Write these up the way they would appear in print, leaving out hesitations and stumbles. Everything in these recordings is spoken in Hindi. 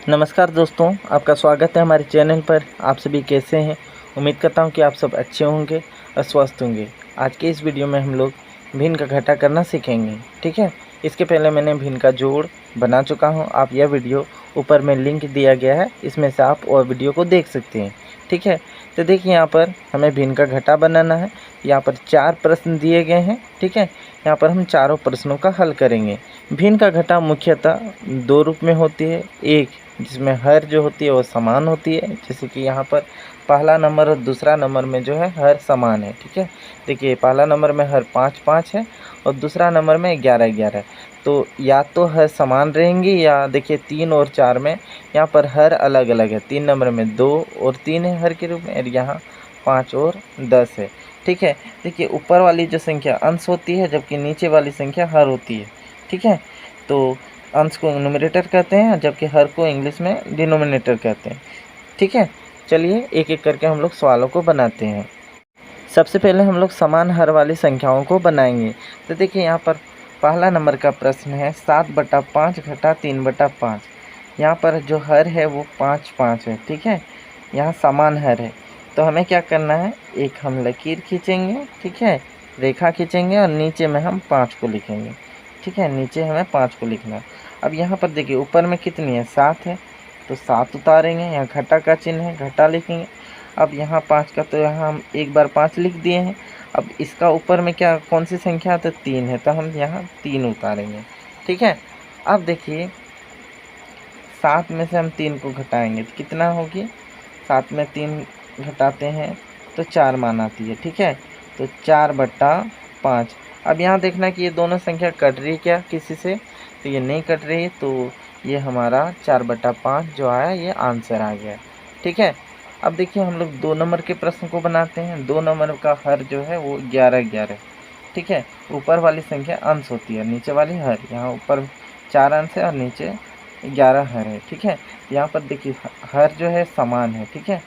नमस्कार दोस्तों, आपका स्वागत है हमारे चैनल पर। आप सभी कैसे हैं? उम्मीद करता हूं कि आप सब अच्छे होंगे और स्वस्थ होंगे। आज के इस वीडियो में हम लोग भिन्न का घटा करना सीखेंगे। ठीक है, इसके पहले मैंने भिन्न का जोड़ बना चुका हूं। आप यह वीडियो ऊपर में लिंक दिया गया है, इसमें से आप वह वीडियो को देख सकते हैं। ठीक है, तो देखिए यहाँ पर हमें भिन्न का घटा बनाना है। यहाँ पर 4 प्रश्न दिए गए हैं। ठीक है, यहाँ पर हम चारों प्रश्नों का हल करेंगे। भिन्न का घटा मुख्यतः 2 रूप में होती है। एक जिसमें हर जो होती है वो समान होती है, जैसे कि यहाँ पर पहला नंबर और दूसरा नंबर में जो है हर समान है। ठीक है, देखिए पहला नंबर में हर 5-5 है और दूसरा नंबर में 11-11 है। तो या तो हर समान रहेंगी या देखिए 3 और 4 में यहाँ पर हर अलग अलग है। 3 नंबर में 2 और 3 है हर के रूप में, और यहाँ 5 और 10 है। ठीक है, देखिए ऊपर वाली जो संख्या अंश होती है जबकि नीचे वाली संख्या हर होती है। ठीक है, तो अंश को न्यूमरेटर कहते हैं जबकि हर को इंग्लिश में डिनोमिनेटर कहते हैं। ठीक है, चलिए एक एक करके हम लोग सवालों को बनाते हैं। सबसे पहले हम लोग समान हर वाली संख्याओं को बनाएंगे। तो देखिए यहाँ पर पहला नंबर का प्रश्न है 7/5 घटा 3/5। यहाँ पर जो हर है वो 5-5 है। ठीक है, यहाँ समान हर है तो हमें क्या करना है, एक हम लकीर खींचेंगे। ठीक है, रेखा खींचेंगे और नीचे में हम 5 को लिखेंगे। ठीक है, नीचे हमें 5 को लिखना है। अब यहाँ पर देखिए ऊपर में कितनी है, 7 है तो 7 उतारेंगे। यहाँ घटा का चिन्ह है, घटा लिखेंगे। अब यहाँ 5 का तो यहाँ हम एक बार 5 लिख दिए हैं। अब इसका ऊपर में क्या कौन सी संख्या है, तो 3 है तो हम यहाँ 3 उतारेंगे। ठीक है, अब देखिए 7 में से हम 3 को घटाएंगे तो कितना होगी, 7 में 3 घटाते हैं तो 4 मान आती है। ठीक है, तो 4/5। अब यहाँ देखना कि ये दोनों संख्या कट रही है क्या किसी से, तो ये नहीं कट रही है, तो ये हमारा 4/5 जो आया ये आंसर आ गया। ठीक है, अब देखिए हम लोग 2 नंबर के प्रश्न को बनाते हैं। 2 नंबर का हर जो है वो 11-11। ठीक है, ऊपर वाली संख्या अंश होती है, नीचे वाली हर। यहाँ ऊपर 4 अंश है और नीचे 11 हर है। ठीक है, यहाँ पर देखिए हर जो है समान है। ठीक है,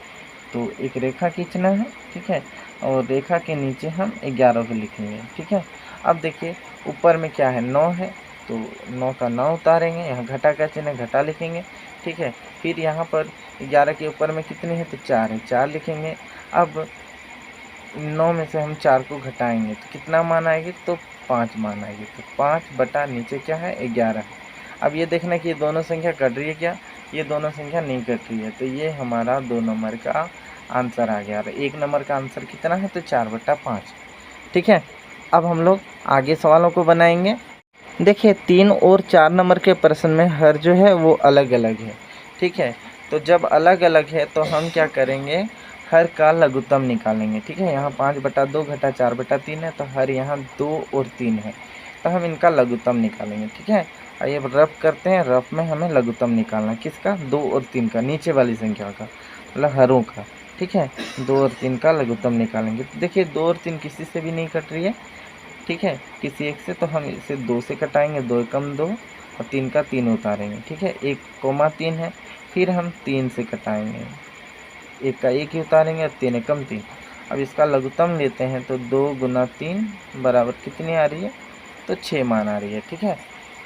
तो एक रेखा खींचना है। ठीक है, और रेखा के नीचे हम 11 को लिखेंगे। ठीक है, अब देखिए ऊपर में क्या है, 9 है तो 9 का 9 उतारेंगे। यहाँ घटा का चिन्ह, घटा लिखेंगे। ठीक है, फिर यहाँ पर 11 के ऊपर में कितनी है, तो 4 है, 4 लिखेंगे। अब 9 में से हम 4 को घटाएंगे तो कितना मान आएगी, तो 5 मान आएगी। तो 5 बटा नीचे क्या है, 11 है। अब ये देखना कि ये दोनों संख्या कट रही है क्या, ये दोनों संख्या नहीं कट रही है, तो ये हमारा 2 नंबर का आंसर आ गया। और 1 नंबर का आंसर कितना है, तो 4/5। ठीक है, अब हम लोग आगे सवालों को बनाएंगे। देखिए 3 और 4 नंबर के प्रश्न में हर जो है वो अलग अलग है। ठीक है, तो जब अलग अलग है तो हम क्या करेंगे, हर का लघुत्तम निकालेंगे। ठीक है, यहाँ 5/2 घटा 4/3 है तो हर यहाँ 2 और 3 है तो हम इनका लघुत्तम निकालेंगे। ठीक है, आइए अब रफ करते हैं। रफ में हमें लघुत्तम निकालना किसका, 2 और 3 का, नीचे वाली संख्या का, मतलब हरों का। ठीक है, 2 और 3 का लघुत्तम निकालेंगे। तो देखिए 2 और 3 किसी से भी नहीं कट रही है। ठीक है, किसी एक से, तो हम इसे 2 से कटाएंगे। 2 एकम 2 और 3 का 3 उतारेंगे। ठीक है, 1,3 है, फिर हम 3 से कटाएंगे, 1 का 1 ही उतारेंगे और 3 एकम 3। अब इसका लघुत्तम लेते हैं तो 2 गुना 3 बराबर कितनी आ रही है, तो 6 मान आ रही है। ठीक है,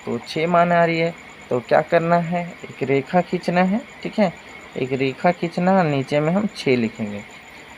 तो 6 मान आ रही है तो क्या करना है, एक रेखा खींचना है। ठीक है, एक रेखा खींचना, नीचे में हम 6 लिखेंगे।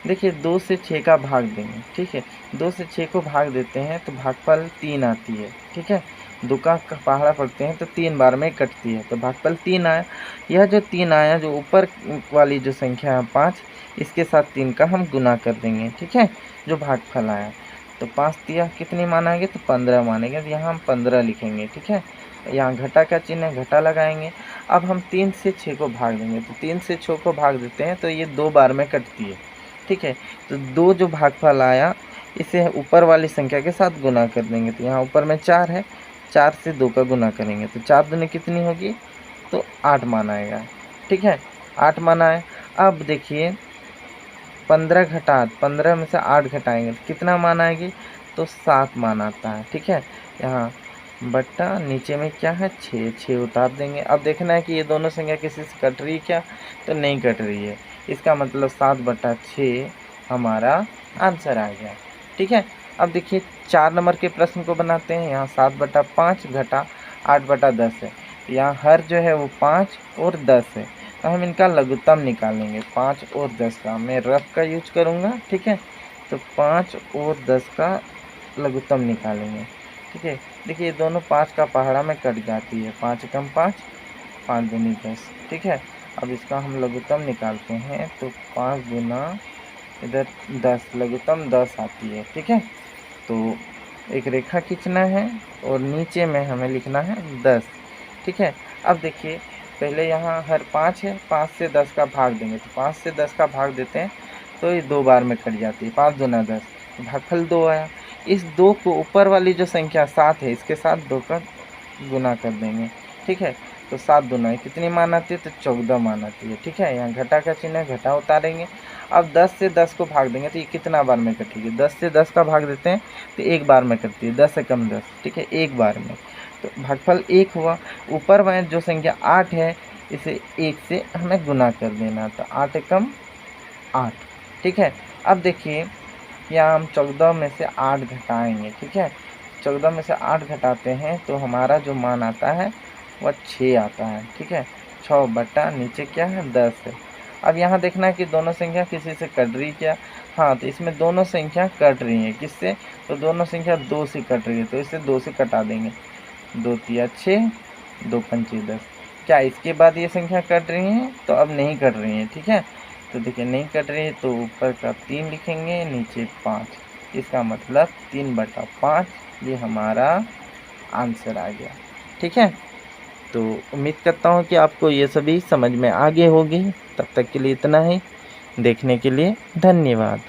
देखिए 2 से 6 का भाग देंगे। ठीक है, 2 से 6 को भाग देते हैं तो भागफल 3 आती है। ठीक है, 2 का पहाड़ा पढ़ते हैं तो 3 बार में कटती है तो भागफल 3 आया। यह जो 3 आया, जो ऊपर वाली जो संख्या है 5, इसके साथ 3 का हम गुना कर देंगे। ठीक है, जो भागफल आया तो 5 दिया कितनी मानेंगे, तो 15 मानेंगे। तो यहाँ हम 15 लिखेंगे। ठीक है, यहाँ घटा का चिन्ह है, घटा लगाएंगे। अब हम 3 से 6 को भाग देंगे तो 3 से 6 को भाग देते हैं तो ये 2 बार में कटती है। ठीक है, तो 2 जो भागफल आया इसे ऊपर वाली संख्या के साथ गुना कर देंगे। तो यहाँ ऊपर में 4 है, 4 से 2 का गुना करेंगे तो 4 दूनी कितनी होगी, तो 8 मान आएगा। ठीक है, 8 मान आए। अब देखिए 15 घटा 15 में से 8 घटाएंगे तो कितना मान आएगी, तो 7 मान आता है। ठीक है, यहाँ बट्टा नीचे में क्या है, 6 उतार देंगे। अब देखना है कि ये दोनों संख्या किसी से कट रही है क्या, तो नहीं कट रही है। इसका मतलब 7/6 हमारा आंसर आ गया। ठीक है, अब देखिए 4 नंबर के प्रश्न को बनाते हैं। यहाँ 7/5 घटा 8/10 है यहाँ हर जो है वो 5 और 10 है, तो हम इनका लघुत्तम निकालेंगे। 5 और 10 का मैं रफ का यूज करूँगा, ठीक है। तो 5 और 10 का लघुत्तम निकालेंगे, ठीक है। देखिए दोनों 5 का पहाड़ा में कट जाती है, 5 एकम 5, 5 दूनी 10, ठीक है। अब इसका हम लघुत्तम निकालते हैं, तो 5 गुना इधर 10, लघुत्तम 10 आती है, ठीक है। तो एक रेखा खींचना है और नीचे में हमें लिखना है 10, ठीक है। अब देखिए पहले यहाँ हर 5 है, 5 से 10 का भाग देंगे, तो 5 से 10 का भाग देते हैं तो ये 2 बार में कट जाती है, 5 दूना 10, भागफल 2 आया। इस 2 को ऊपर वाली जो संख्या 7 है इसके साथ 2 का गुना कर देंगे, ठीक है। तो 7 दूना कितनी मान आती है, तो 14 मान आती है, ठीक है। यहाँ घटा का चिन्ह है, घटा उतारेंगे। अब 10 से 10 को भाग देंगे तो ये कितना बार में कटेगी, 10 से 10 का भाग देते हैं तो एक बार में कटती है, 10 एकम 10, ठीक है, एक बार में। तो भागफल 1 हुआ। ऊपर में जो संख्या 8 है इसे 1 से हमें गुना कर देना, तो 8 एकम 8, ठीक है। अब देखिए यहाँ हम 14 में से 8 घटाएंगे, ठीक है। 14 में से 8 घटाते हैं तो हमारा जो मान आता है वह 6 आता है, ठीक है। 6 बटा नीचे क्या है 10 है। अब यहाँ देखना है कि दोनों संख्या किसी से कट रही क्या, हाँ तो इसमें दोनों संख्या कट रही हैं, किससे, तो दोनों संख्या 2 से कट रही है, तो इसे 2 से कटा देंगे। 2 तिया 6, 2 पंचे 10। क्या इसके बाद ये संख्या कट रही हैं, तो अब नहीं कट रही हैं, ठीक है। तो देखिए नहीं कट रही है तो ऊपर का 3 लिखेंगे, नीचे 5, इसका मतलब 3 बटा 5 ये हमारा आंसर आ गया, ठीक है। तो उम्मीद करता हूँ कि आपको ये सभी समझ में आ गए होगी। तब तक के लिए इतना ही। देखने के लिए धन्यवाद।